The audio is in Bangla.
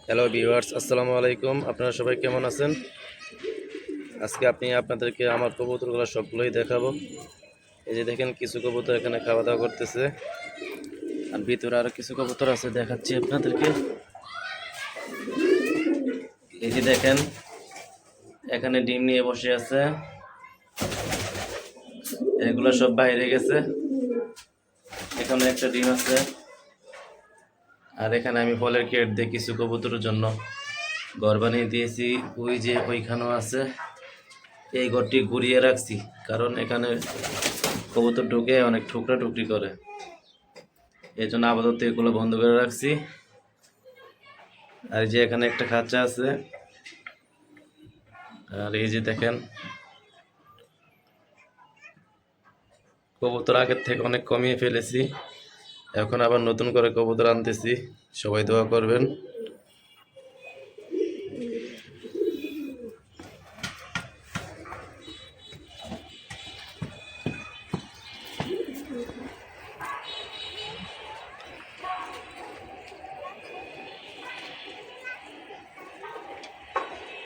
হ্যালো ভিউয়ার্স, আসসালামু আলাইকুম। আপনারা সবাই কেমন আছেন? আজকে আপনাদেরকে আমার কবুতরগুলো সবগুলোই দেখাবো। এই যে দেখেন, কিছু কবুতর এখানে খাওয়া দাওয়া করতেছে, আর ভিতরে আরো কিছু কবুতর আছে, দেখাচ্ছি আপনাদেরকে। এই যে দেখেন, এখানে ডিম নিয়ে বসে আছে, এগুলো সব বাইরে গেছে। এখানে একটা ডিম আছে, আর এখানে আমি ফলের কেট দিয়ে কিছু কবুতরের জন্য ঘর বানিয়ে দিয়েছি। ওই যে ওইখানেও আছে, এই ঘরটি ঘুরিয়ে রাখছি, কারণ এখানে কবুতর ঢুকে অনেক ঠুকরা টুকরি করে, এই জন্য আপাতত এগুলো বন্ধ করে রাখছি। আর এই যে এখানে একটা খাঁচা আছে, আর এই যে দেখেন, কবুতর আগের থেকে অনেক কমিয়ে ফেলেছি, এখন আবার নতুন করে কবুতর আনতেছি। সবাই দোয়া করবেন।